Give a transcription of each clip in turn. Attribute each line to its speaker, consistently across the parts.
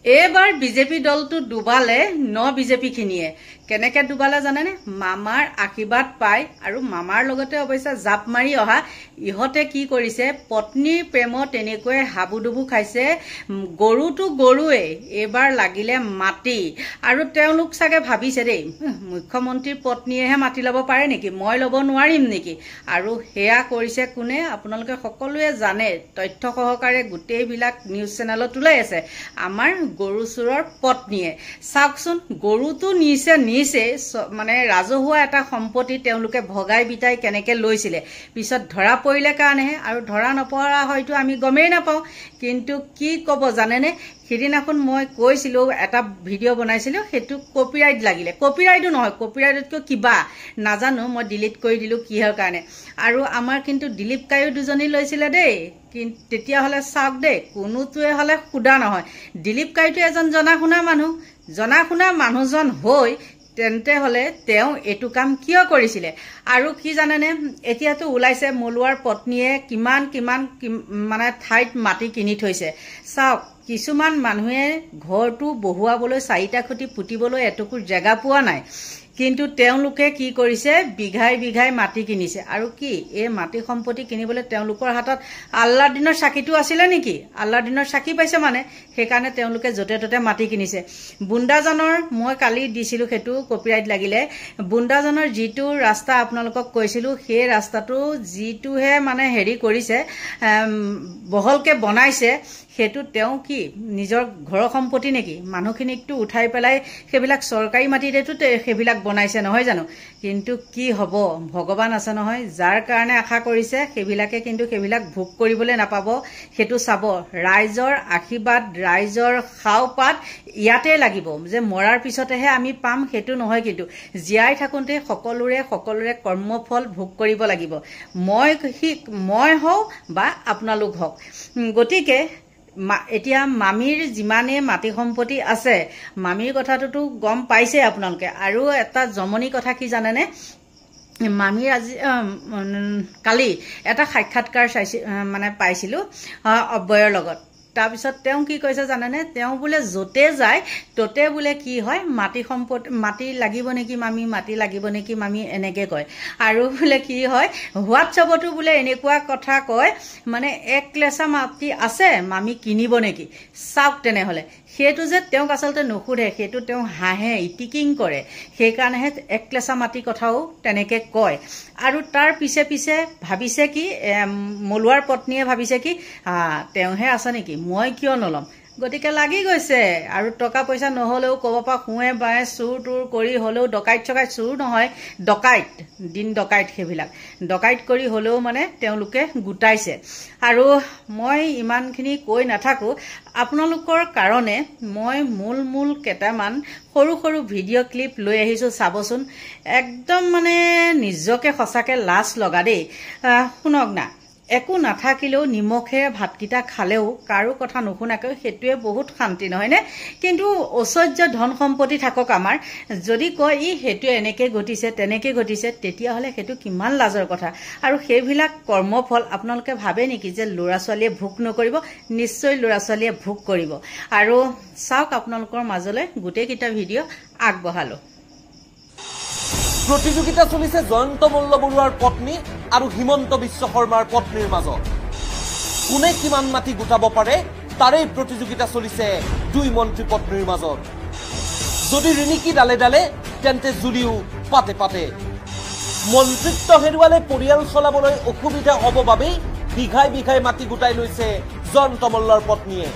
Speaker 1: এইবাৰ বিজেপি দলটো ডুবালে বিজেপি খিনিয়ে কেনেকে ডুবালে জানেনে মামাৰ আশীৰ্বাদ পাই আৰু মামাৰ লগতে অৱশ্যে জাপ মাৰি অহা ইহতে কি কৰিছে পত্নীৰ প্ৰেমত এনেকৈ হাবুডুবু খাইছে গৰুটো গৰুৱে এইবাৰ লাগিলে মাটি আৰু তেওঁলোক চাগে ভাবিছে দেই মুখ্যমন্ত্ৰীৰ পত্নীয়েহে মাটি ল'ব পাৰে নেকি মই ল'ব নোৱাৰিম নেকি আৰু হেয়া কৰিছে কোনে আপোনালোকে সকলোৱে জানে তথ্য সহকাৰে গোটেইবিলাক নিউজ চেনেলত ওলাই আছে আমাৰ গৰুচুৰৰ পত্নীয়ে চাওকচোন গৰুটো নিছে মানে ৰাজহুৱা এটা সম্পত্তি তেওঁলোকে ভগাই বিটাই কেনেকে লৈছিলে পিছত ধৰা পৰিলে কাৰণেহে আৰু ধৰা নপৰা হয়তো আমি গমেই নাপাওঁ কিন্তু কি ক'ব জানেনে সিদিনাখন মই কৈছিলো এটা ভিডিঅ' বনাইছিলো সেইটো কপিৰাইট লাগিলে কপিৰাইটো নহয় কপিৰাইটতকৈ কিবা নাজানো মই ডিলিট কৰি দিলো কিহৰ কাৰণে আৰু আমাৰ কিন্তু দিলীপ কায়ো দুজনী লৈছিলে দেই কিন্তু তেতিয়া হলে চাওক দেই কোনোটোৱে হলে খুদা নহয় দিলীপ কায়টো এজন জনা শুনা মানুহজন হৈ তেন্তে হলে তেওঁ এটু কাম কিয় কৰিছিলে আৰু কি জানেনে এতিয়াতো ওলাইছে মলুৱাৰ পত্নীয়ে কিমান মানে ঠাইত মাটি কিনি থৈছে চাওক কিছুমান মানুহে ঘৰটো বহুৱাবলৈ চাৰিটা খুঁটি পুতিবলৈ এটুকুৰ জায়গা পোৱা নাই কিন্তু তেওঁলোকে কি কৰিছে বিঘাই মাটি কিনিছে আৰু কি এই মাটি সম্পত্তি কিনিবলৈ তেওঁলোকৰ হাতত আল্লাহৰ দিনৰ চাকিটো আছিল নেকি আল্লাহৰ দিনৰ চাকি পাইছে মানে সেইকাৰণে তেওঁলোকে যতে ততে মাটি কিনিছে বুন্দাজনৰ মই কালি দিছিলো হেতু কপিৰাইট লাগিলে বুন্দাজনৰ যিটো ৰাস্তা আপোনালোকক কৈছিলো সেই ৰাস্তাটো যিটোহে মানে হেৰি কৰিছে বহলকে বনাইছে হেতু তেওঁ কি নিজৰ ঘৰ সম্পত্তি নেকি মানুহখিনিকটো উঠাই পেলাই সেইবিলাক চৰকাৰী মাটিতেটো সেইবিলাক বনাইছে নহয় জানো কিন্তু কি হ'ব ভগৱান আছে নহয় যাৰ কাৰণে আশা কৰিছে সেইবিলাকে কিন্তু সেইবিলাক ভোগ কৰিবলৈ নাপাব হেতু চাব ৰাইজৰ আশীৰ্বাদ ৰাইজৰ খাওপাত ইয়াতে লাগিব যে মৰাৰ পিছতেহে আমি পাম হেতু নহয় কিন্তু জিয়াই থাকোঁতে সকলোৰে কৰ্মফল ভোগ কৰিব লাগিব মই হও বা আপোনালোক হওক গতিকে এতিয়া মামীৰ যিমানে মাটি সম্পত্তি আছে মামীৰ কথাটোতো গম পাইছে আপোনালোকে আৰু এটা জমনি কথা কি জানেনে মামীৰ আজি কালি এটা সাক্ষাৎকাৰ মানে পাইছিলো অব্যয়ৰ লগত তাৰপিছত তেওঁ কি কৈছে জানেনে তেওঁ বোলে যতে যায় ততে বোলে কি হয় মাটি লাগিব নেকি মামী এনেকে কয় আৰু বোলে কি হয় হোৱাটছআপতো বোলে এনেকুৱা কথা কয় মানে এক লেচা মাটি আছে মামী কিনিব নেকি চাওক তেনেহলে সেইটো যে তেওঁক আচলতে নুখুধে সেইটো তেওঁ হাঁহে ইটিকিং কৰে সেইকাৰণেহে এক লেচা মাটি কথাও তেনেকে কয় আৰু তাৰ পিছে ভাবিছে কি মলুৱাৰ পত্নীয়ে ভাবিছে কি তেওঁহে আছে নেকি মই কিয় নলম গতিকে লাগি গৈছে আৰু টকা পইচা নহলেও ক'ব পা খুৱে বায়ে চুৰ তুৰ কৰি হলেও ডকাইত চুৰ নহয় দিন ডকাইত সেইবিলাক ডকাইত কৰি হলেও মানে তেওঁলোকে গুটাইছে আৰু মই ইমানখিনি কৈ নাথাকো আপোনালোকৰ কাৰণে মই মূল কেটামান সৰু ভিডিঅ' ক্লিপ লৈ আহিছো চাবচোন একদম মানে নিজকে সঁচাকে লাজ লগা দেই শুনক না একো নাথাকিলেও নিমখে ভাতকিটা খালেও কাৰো কথা নুশুনাকৈ হেতুৱে বহুত শান্তি নহয় নে কিন্তু ঐশ্বৰ্য ধন সম্পত্তি থাকক আমাৰ যদি কয় ই হেতু এনেকে ঘটিছে তেনেকে ঘটিছে তেতিয়া হলে হেতু কিমান লাজৰ কথা আৰু সেইবিলাক কৰ্মফল আপোনালোকে ভাবে নেকি যে ল'ৰা ছোৱালীয়ে ভোগ নকৰিব নিশ্চয় ল'ৰা ছোৱালীয়ে ভোগ কৰিব আৰু চাওক আপোনালোকৰ মাজলৈ গোটেইকিটা ভিডিঅ' আগবঢ়ালো
Speaker 2: প্ৰতিযোগিতা চলিছে জয়ন্ত মল্ল বৰুৱাৰ পত্নী আৰু হিমন্ত বিশ্ব শৰ্মাৰ পত্নীৰ মাজত কোনে কিমান মাটি গোটাব পাৰে তাৰে প্ৰতিযোগিতা চলিছে দুই মন্ত্ৰী পত্নীৰ মাজত যদি ৰিণিকি ডালে তেন্তে জুলিও পাতে মন্ত্ৰিত্ব হেৰুৱালে পৰিয়াল চলাবলৈ অসুবিধা হ'ব বাবে বিঘাই মাটি গোটাই লৈছে জয়ন্ত মল্লৰ পত্নীয়ে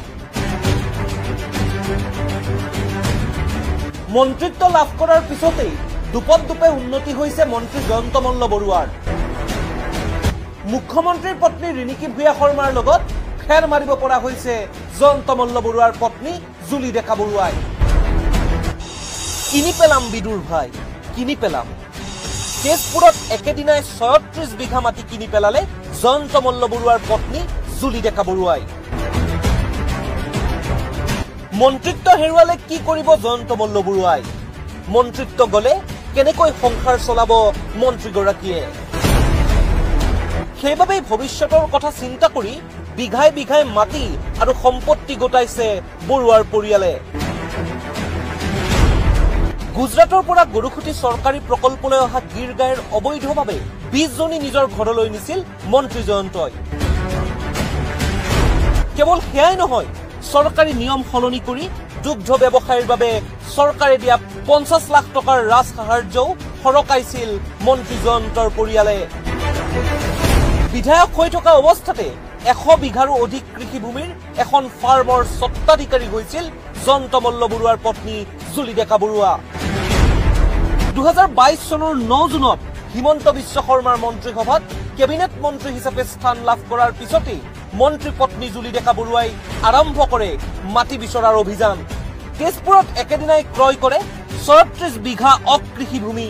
Speaker 2: মন্ত্ৰিত্ব লাভ কৰাৰ পিছতেই দুপে উন্নতি হৈছে মন্ত্ৰী জয়ন্ত মল্ল বৰুৱাৰ মুখ্যমন্ত্ৰীৰ পত্নী ৰিণিকি ভূঞা শৰ্মাৰ লগত খেৰ মাৰিব পৰা হৈছে জয়ন্ত মল্ল বৰুৱাৰ পত্নী জুলি ডেকা বৰুৱাই কিনি পেলাম বিদুৰ ভাই কিনি পেলাম তেজপুৰত একেদিনাই ৩৬ বিঘা মাটি কিনি পেলালে জয়ন্ত মল্ল বৰুৱাৰ পত্নী জুলি ডেকা বৰুৱাই মন্ত্ৰিত্ব হেৰুৱালে কি কৰিব জয়ন্ত মল্ল বৰুৱাই মন্ত্ৰিত্ব গলে কেনেকৈ সংসাৰ চলাব মন্ত্ৰীগৰাকীয়ে সেইবাবে ভৱিষ্যতৰ কথা চিন্তা কৰি বিঘাই বিঘাই মাটি আৰু সম্পত্তি গোটাইছে বৰুৱাৰ পৰিয়ালে। গুজৰাটৰ পৰা গৰুখুটি চৰকাৰী প্ৰকল্পলৈ অহা গীৰ গাইৰ অবৈধভাৱে 20 জনী নিজৰ ঘৰলৈ নিছিল মন্ত্ৰী জয়ন্তই। কেৱল সেয়াই নহয়, চৰকাৰী নিয়ম সলনি কৰি দুগ্ধ ব্যৱসায়ৰ বাবে চৰকাৰে দিয়া 50 লাখ টকাৰ ৰাজসাহাৰ্যও সৰকাইছিল মন্ত্ৰী জয়ন্তৰ পৰিয়ালে। বিধায়ক হৈ থকা অৱস্থাতে 100 বিঘাৰো অধিক কৃষিভূমিৰ এখন ফাৰ্মৰ স্বত্বাধিকাৰী হৈছিল জয়ন্ত মল্ল বৰুৱাৰ পত্নী জুলি ডেকা বৰুৱা। 2022 চনৰ 9 জুনত হিমন্ত বিশ্ব শৰ্মাৰ মন্ত্ৰীসভাত কেবিনেট মন্ত্ৰী হিচাপে স্থান লাভ কৰাৰ পিছতেই মন্ত্ৰী পত্নী জুলি ডেকা বৰুৱাই আৰম্ভ কৰে মাটি বিচৰাৰ অভিযান। তেজপুৰত একেদিনাই ক্ৰয় কৰে 37 বিঘা অকৃষিভূমি।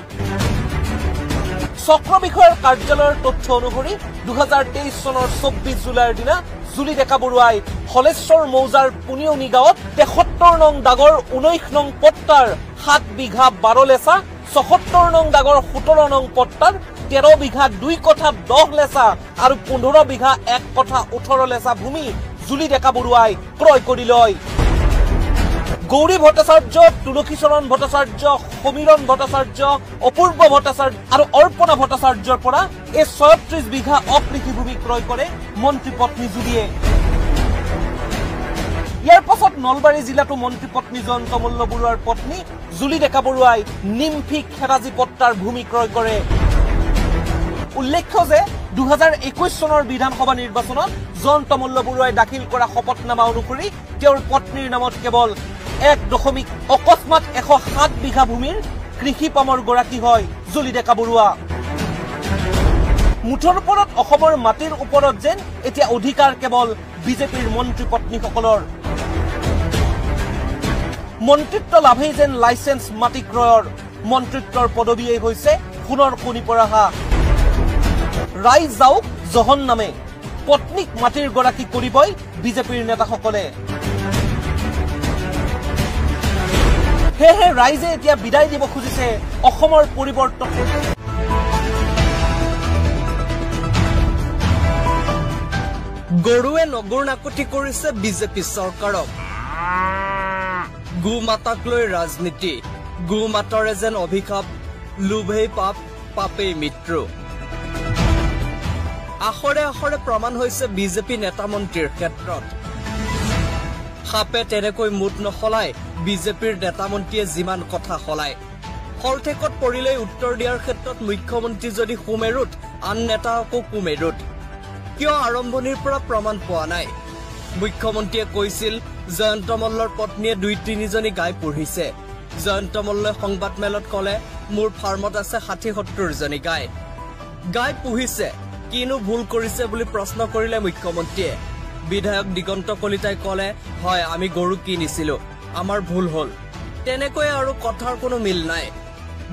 Speaker 2: চক্ৰ বিষয়াৰ কাৰ্যালয়ৰ তথ্য অনুসৰি 2023 চনৰ 24 জুলাইৰ দিনা জুলি ডেকা বৰুৱাই হলেশ্বৰ মৌজাৰ পুনিয়নি গাঁৱত 73 নং দাগৰ 19 নং পট্টাৰ 7 বিঘা 12 লেচা, 74 নং দাগৰ 17 নং পট্টাৰ 13 বিঘা 2 কঠা 10 লেচা আৰু 15 বিঘা 1 কঠা 18 লেচা ভূমি জুলি ডেকা বৰুৱাই ক্ৰয় কৰি লয়। গৌৰী ভট্টাচাৰ্য, তুলসীচৰণ ভট্টাচাৰ্য, সমীৰণ ভট্টাচাৰ্য, অপূৰ্ব ভট্টাচাৰ্য আৰু অৰ্পণা ভট্টাচাৰ্যৰ পৰা এই 37 বিঘা অকৃষিভূমি ক্ৰয় কৰে মন্ত্ৰী পত্নী জুলিয়ে। ইয়াৰ পাছত নলবাৰী জিলাতো মন্ত্ৰী পত্নী জয়ন্ত মল্ল বৰুৱাৰ পত্নী জুলি ডেকা বৰুৱাই নিমফি খেৰাজী পট্টাৰ ভূমি ক্ৰয় কৰে। উল্লেখ্য যে 2021 চনৰ বিধানসভা নিৰ্বাচনত জয়ন্ত মল্ল বৰুৱাই দাখিল কৰা শপতনামা অনুসৰি তেওঁৰ পত্নীৰ নামত কেৱল 1 অকস্মাত 107 বিঘা ভূমিৰ কৃষি পামৰ গৰাকী হয় জুলি ডেকা বৰুৱা। মুঠৰ ওপৰত অসমৰ মাটিৰ ওপৰত যেন এতিয়া অধিকাৰ কেৱল বিজেপিৰ মন্ত্ৰী পত্নীসকলৰ। মন্ত্ৰিত্ব লাভেই যেন লাইচেন্স মাটি ক্ৰয়ৰ, মন্ত্ৰিত্বৰ পদবীয়েই হৈছে সোণৰ কণী পৰাহা। ৰাইজ যাওক জহন নামে, পত্নীক মাটিৰ গৰাকী কৰিবই বিজেপিৰ নেতাসকলে। সেয়েহে ৰাইজে এতিয়া বিদায় দিব খুজিছে অসমৰ পৰিৱৰ্তন।
Speaker 3: গৰুৱে নগৰ নাকতি কৰিছে বিজেপি চৰকাৰক। গো মাতাক লৈ ৰাজনীতি, গো মাতৰে যেন অভিশাপ, লোভেই পাপ, পাপেই মৃত্যু। আখৰে আখৰে প্ৰমাণ হৈছে বিজেপি নেতা মন্ত্ৰীৰ ক্ষেত্ৰত। সাপে তেনেকৈ মুঠ নসলায় বিজেপিৰ নেতা মন্ত্ৰীয়ে যিমান কথা সলায়। হলঠেকত পৰিলেই উত্তৰ দিয়াৰ ক্ষেত্ৰত মুখ্যমন্ত্ৰী যদি সুমেৰুত, আন নেতা আকৌ কুমেৰুত। কিয় আৰম্ভণিৰ পৰা প্ৰমাণ পোৱা নাই? মুখ্যমন্ত্ৰীয়ে কৈছিল জয়ন্ত মল্লৰ পত্নীয়ে 2-3 জনী গাই পুহিছে। জয়ন্ত মল্লই সংবাদমেলত কলে মোৰ ফাৰ্মত আছে 60-70 জনী গাই। গাই পুহিছে, কিনো ভুল কৰিছে বুলি প্ৰশ্ন কৰিলে মুখ্যমন্ত্ৰীয়ে। বিধায়ক দিগন্ত কলিতাই কলে হয় আমি গৰু কিনিছিলো, আমাৰ ভুল হল। তেনেকৈ আৰু কথাৰ কোনো মিল নাই।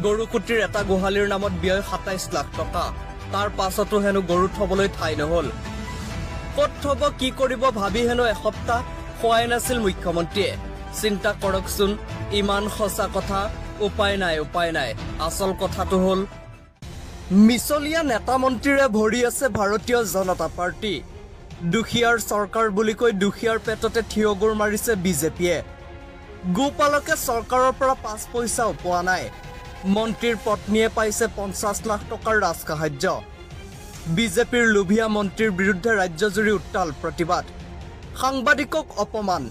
Speaker 3: গৰুকুটিৰ এটা গোহালিৰ নামত ব্যয় 27 লাখ টকা, তাৰ পাছতো হেনো গৰু থবলৈ ঠাই নহল। ক'ত থব কি কৰিব ভাবি হেনো এসপ্তাহ খোৱাই নাছিল মুখ্যমন্ত্ৰীয়ে। চিন্তা কৰকচোন, ইমান সঁচা কথা। উপায় নাই। আচল কথাটো হল মিছলীয়া নেতা মন্ত্ৰীৰে ভৰি আছে ভাৰতীয় জনতা পাৰ্টি। দুখীয়াৰ চৰকাৰ বুলি কৈ দুখীয়াৰ পেটতে থিয়গুৰ মাৰিছে বিজেপিয়ে। গোপালকে চৰকাৰৰ পৰা 5 পইচাও পোৱা নাই। মন্ত্ৰীৰ পত্নীয়ে পাইছে 50 লাখ টকাৰ ৰাজসাহাৰ্য। বিজেপিৰ লোভিয়া মন্ত্ৰীৰ বিৰুদ্ধে ৰাজ্যজুৰি উত্তাল প্ৰতিবাদ। সাংবাদিকক অপমান,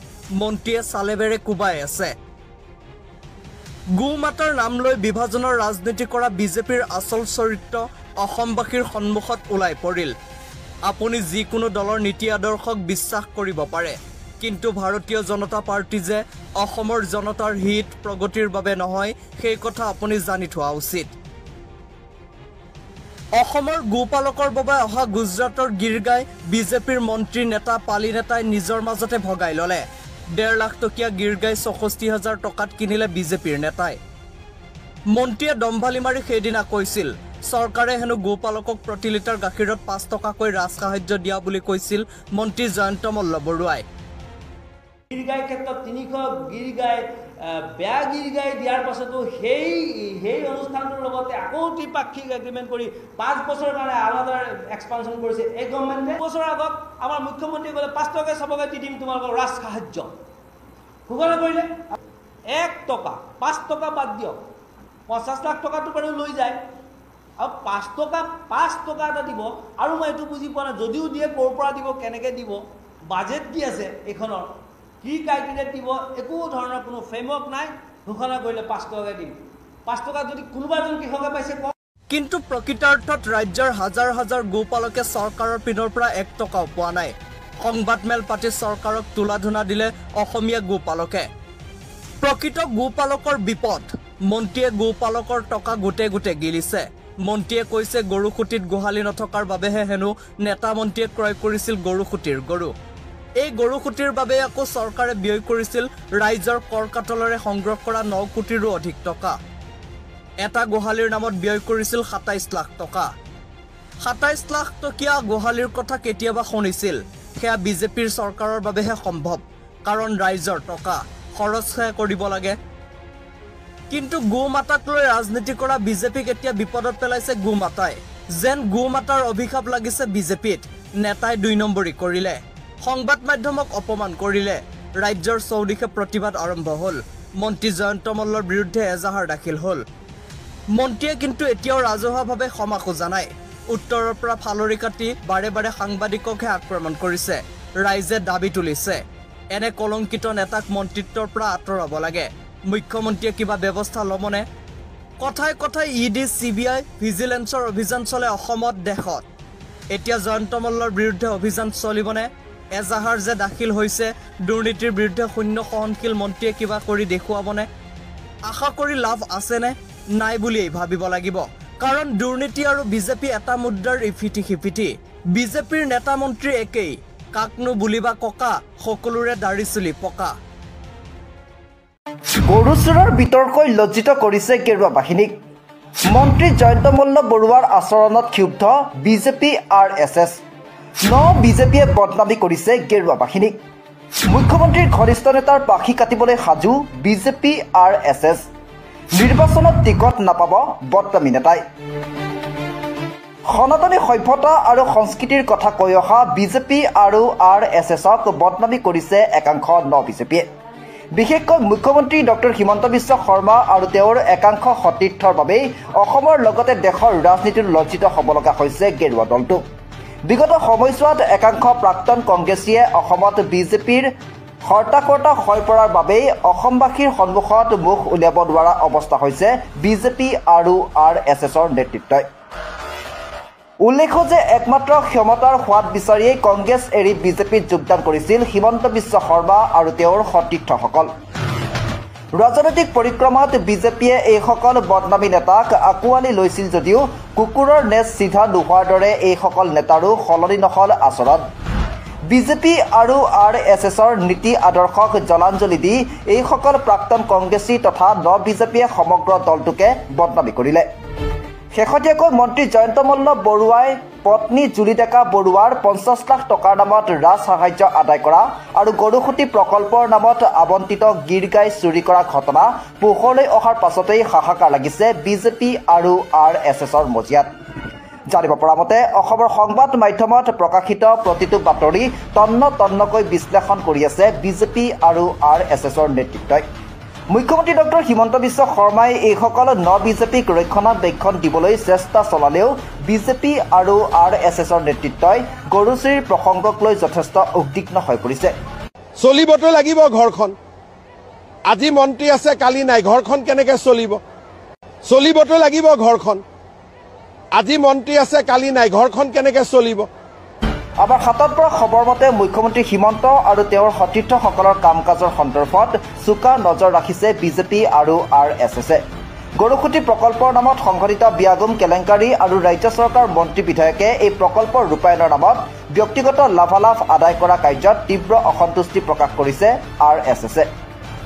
Speaker 3: মন্ত্ৰীয়ে চালেবেৰে কোবাই আছে। গো মাতাৰ নাম লৈ বিভাজনৰ ৰাজনীতি কৰা বিজেপিৰ আচল চৰিত্ৰ অসমবাসীৰ সন্মুখত ওলাই পৰিল। আপুনি যিকোনো দলৰ নীতি আদৰ্শক বিশ্বাস কৰিব পাৰে, কিন্তু ভাৰতীয় জনতা পাৰ্টি যে অসমৰ জনতাৰ হিত প্ৰগতিৰ বাবে নহয়, সেই কথা আপুনি জানি থোৱা উচিত। অসমৰ গোপালকৰ বাবে অহা গুজৰাটৰ গীৰ গাই বিজেপিৰ মন্ত্ৰী নেতা পালি নেতাই নিজৰ মাজতে ভগাই ললে। 1.5 লাখ টকীয়া গীৰ গাই 64,000 টকাত কিনিলে বিজেপিৰ নেতাই। মন্ত্ৰীয়ে দম্ভালি মাৰি সেইদিনা কৈছিল চৰকাৰে হেনো গোপালকক প্ৰতি লিটাৰ গাখীৰত 5 টকাকৈ ৰাজসাহাৰ্য দিয়া বুলি কৈছিল মন্ত্ৰী জয়ন্ত মল্ল বৰুৱাই।
Speaker 4: গিৰ গাই ক্ষেত্ৰত 300 গিৰ গাই বেয়া গিৰ গাই দিয়াৰ পাছতো সেই অনুষ্ঠানটোৰ লগতে আকৌ ত্ৰিপাক্ষিক এগ্ৰিমেণ্ট কৰি 5 বছৰৰ কাৰণে আলাদা এক্সপানশ্যন কৰিছে এই গভৰ্ণমেণ্টে। বছৰৰ আগত আমাৰ মুখ্যমন্ত্ৰীয়ে ক'লে 5 টকা চবকে দি দিম তোমালোকৰ ৰাজ সাহায্য, ঘোষণা কৰিলে 1 টকা 5 টকা বাদ দিয়ক 50 লাখ টকাটো বাৰু লৈ যায় আৰু 5 টকা এটা দিব। আৰু মই এইটো বুজি পোৱা নাই, যদিও দিয়ে ক'ৰ পৰা দিব, কেনেকৈ দিব, বাজেট কি আছে এইখনৰ, কি ক্ৰাইটেৰিয়াত দিব, একো ধৰণৰ কোনো ফ্ৰেমৱৰ্ক নাই। ঘোষণা কৰিলে 5 টকাকৈ দিম। 5 টকা যদি কোনোবা এজন কৃষকে পাইছে কওক।
Speaker 3: কিন্তু প্ৰকৃতাৰ্থত ৰাজ্যৰ হাজাৰ হাজাৰ গোপালকে চৰকাৰৰ পিনৰ পৰা 1 টকাও পোৱা নাই। সংবাদমেল পাতি চৰকাৰক তোলা-ধুনা দিলে অসমীয়া গোপালকে। প্ৰকৃত গোপালকৰ বিপদ, মন্ত্ৰীয়ে গোপালকৰ টকা গোটে গিলিছে। মন্ত্ৰীয়ে কৈছে গৰুখুটিত গোহালি নথকাৰ বাবেহে হেনো নেতা মন্ত্ৰীয়ে ক্ৰয় কৰিছিল গৰুখুটিৰ গৰু। এই গৰুখুটিৰ বাবে আকৌ চৰকাৰে ব্যয় কৰিছিল ৰাইজৰ কৰ কাটলেৰে সংগ্ৰহ কৰা 9 কোটিৰো অধিক টকা। এটা গোহালিৰ নামত ব্যয় কৰিছিল 27 লাখ টকা। 27 লাখ টকীয়া গোহালিৰ কথা কেতিয়াবা শুনিছিল? সেয়া বিজেপিৰ চৰকাৰৰ বাবেহে সম্ভৱ, কাৰণ ৰাইজৰ টকা খৰচহে কৰিব লাগে। কিন্তু গোমাতাক লৈ ৰাজনীতি কৰা বিজেপিক এতিয়া বিপদত পেলাইছে গোমাতাই। যেন গোমাতাৰ অভিশাপ লাগিছে বিজেপিত। নেতাই 2 নম্বৰী কৰিলে, সংবাদ মাধ্যমক অপমান কৰিলে, ৰাজ্যৰ চৌদিশে প্ৰতিবাদ আৰম্ভ হ'ল। মন্ত্ৰী জয়ন্ত মল্লৰ বিৰুদ্ধে এজাহাৰ দাখিল হ'ল। মন্ত্ৰীয়ে কিন্তু এতিয়াও ৰাজহুৱাভাৱে ক্ষমা খোজা নাই। উত্তৰৰ পৰা ফালৰি কাটি বাৰে বাৰে সাংবাদিককহে আক্ৰমণ কৰিছে। ৰাইজে দাবী তুলিছে, এনে কলংকিত নেতাক মন্ত্ৰিত্বৰ পৰা আঁতৰাব লাগে। মুখ্যমন্ত্ৰীয়ে কিবা ব্যৱস্থা ল'বনে? কথাই কথাই ইডি, CBI, ভিজিলেন্সৰ অভিযান চলে অসমত, দেশত। এতিয়া জয়ন্ত মল্লৰ বিৰুদ্ধে অভিযান চলিবনে? এজাহাৰ যে দাখিল হৈছে, দুৰ্নীতিৰ বিৰুদ্ধে শূন্য সহনশীল মন্ত্ৰীয়ে কিবা কৰি দেখুৱাবনে? আশা কৰি লাভ আছেনে? নাই বুলিয়েই ভাবিব লাগিব। কাৰণ দুৰ্নীতি আৰু বিজেপি এটা মুদ্ৰাৰ ইফিটি সিফিটি। বিজেপিৰ নেতা মন্ত্ৰী একেই, কাকনো বুলিবা ককা, সকলোৰে দাড়ি চুলি পকা।
Speaker 5: গৰু চোৰৰ বিতৰ্কই লজ্জিত কৰিছে গেৰুৱা বাহিনীক। মন্ত্ৰী জয়ন্ত মল্ল বৰুৱাৰ আচৰণত ক্ষুব্ধ বিজেপি RSS। বিজেপিয়ে বদনামী কৰিছে গেৰুৱা বাহিনীক। মুখ্যমন্ত্ৰীৰ ঘনিষ্ঠ নেতাৰ পাখি কাটিবলৈ সাজু বিজেপি RSS। নিৰ্বাচনত টিকট নাপাব বদনামী নেতাই। সনাতনী সভ্যতা আৰু সংস্কৃতিৰ কথা কৈ অহা বিজেপি আৰু RSSক বদনামী কৰিছে একাংশ বিজেপিয়ে। বিশেষকৈ মুখ্যমন্ত্ৰী ডক্টৰ হিমন্ত বিশ্ব শৰ্মা আৰু তেওঁৰ একাংশ সতীৰ্থৰ বাবেই অসমৰ লগতে দেশৰ ৰাজনীতিত লজ্জিত হ'ব লগা হৈছে গেৰুৱা দলটো। বিগত সময়ছোৱাত একাংশ প্ৰাক্তন কংগ্ৰেছীয়ে অসমত বিজেপিৰ হৰ্তাকৰ্তা হৈ পৰাৰ বাবেই অসমবাসীৰ সন্মুখত মুখ উলিয়াব নোৱাৰা অৱস্থা হৈছে বিজেপি আৰু RSSৰ নেতৃত্বই। উল্লেখ্য যে একমাত্ৰ ক্ষমতাৰ সোৱাদ বিচাৰিয়েই কংগ্ৰেছ এৰি বিজেপিত যোগদান কৰিছিল হিমন্ত বিশ্ব শৰ্মা আৰু তেওঁৰ সতীৰ্থসকল। ৰাজনৈতিক পৰিক্ৰমাত বিজেপিয়ে এইসকল বদনামী নেতাক আঁকোৱালি লৈছিল যদিও কুকুৰৰ নেজ চিধা নোহোৱাৰ দৰে এইসকল নেতাৰো সলনি নহ'ল আচৰণ। বিজেপি আৰু RSSৰ নীতি আদৰ্শক জলাঞ্জলি দি এইসকল প্ৰাক্তন কংগ্ৰেছী তথা বিজেপিয়ে সমগ্ৰ দলটোকে বদনামী কৰিলে। শেহতীয়াকৈ মন্ত্ৰী জয়ন্ত মল্ল বৰুৱাই পত্নী জুলি ডেকা বৰুৱাৰ 50 লাখ টকাৰ নামত ৰাজ সাহায্য আদায় কৰা আৰু গৰুখুটি প্ৰকল্পৰ নামত আবণ্টিত গিৰ গাই চুৰি কৰা ঘটনা পোহৰলৈ অহাৰ পাছতেই হাহাকাৰ লাগিছে বিজেপি আৰু RSSৰ মজিয়াত। জানিব পৰা মতে অসমৰ সংবাদ মাধ্যমত প্ৰকাশিত প্ৰতিটো বাতৰি তন্নকৈ বিশ্লেষণ কৰি আছে বিজেপি আৰু RSSৰ নেতৃত্বই। মুখ্যমন্ত্ৰী ডক্টৰ হিমন্ত বিশ্ব শৰ্মাই এইসকল বিজেপিক ৰক্ষণাবেক্ষণ দিবলৈ চেষ্টা চলালেও বিজেপি আৰু RSSৰ নেতৃত্বই গৰু চুৰিৰ প্ৰসংগক লৈ যথেষ্ট উদ্বিগ্ন হৈ পৰিছে।
Speaker 6: চলিবতো লাগিব ঘৰখন। আজি মন্ত্ৰী আছে, কালি নাই, ঘৰখন কেনেকে চলিব? চলিবতো লাগিব ঘৰখন। আজি মন্ত্ৰী আছে, কালি নাই, ঘৰখন কেনেকে চলিব?
Speaker 5: আমাৰ হাতত পৰা খবৰ মতে মুখ্যমন্ত্ৰী হিমন্ত আৰু তেওঁৰ সতীৰ্থসকলৰ কাম কাজৰ সন্দৰ্ভত চোকা নজৰ ৰাখিছে বিজেপি আৰু RSSে। গৰুখুটি প্ৰকল্পৰ নামত সংঘটিত বিয়াগুম কেলেংকাৰী আৰু ৰাজ্য চৰকাৰ মন্ত্ৰী বিধায়কে এই প্ৰকল্পৰ ৰূপায়ণৰ নামত ব্যক্তিগত লাভালাভ আদায় কৰা কাৰ্যত তীব্ৰ অসন্তুষ্টি প্ৰকাশ কৰিছে RSSে।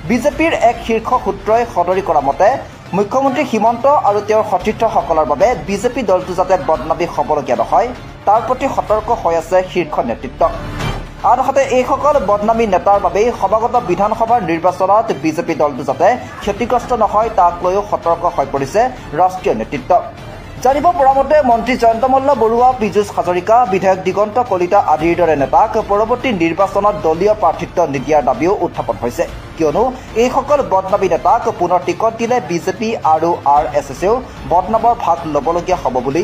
Speaker 5: বিজেপিৰ এক শীৰ্ষ সূত্ৰই সদৰি কৰা মতে মুখ্যমন্ত্ৰী হিমন্ত আৰু তেওঁৰ সতীৰ্থসকলৰ বাবে বিজেপি দলটো যাতে বদনামী হ'বলগীয়া নহয় তাৰ প্ৰতি সতৰ্ক হৈ আছে শীৰ্ষ নেতৃত্ব। আনহাতে এইসকল বদনামী নেতাৰ বাবেই সমাগত বিধানসভাৰ নিৰ্বাচনত বিজেপি দলটো যাতে ক্ষতিগ্ৰস্ত নহয় তাক লৈও সতৰ্ক হৈ পৰিছে ৰাষ্ট্ৰীয় নেতৃত্ব। জানিব পৰা মতে মন্ত্ৰী জয়ন্ত মল্ল বৰুৱা, পীযুষ হাজৰিকা, বিধায়ক দিগন্ত কলিতা আদিৰ দৰে নেতাক পৰৱৰ্তী নিৰ্বাচনত দলীয় প্ৰাৰ্থিত্ব নিদিয়াৰ দাবীও উত্থাপন হৈছে, কিয়নো এইসকল বদনামী নেতাক পুনৰ টিকট দিলে বিজেপি আৰু RSSেও বদনামৰ ভাগ ল'বলগীয়া হ'ব বুলি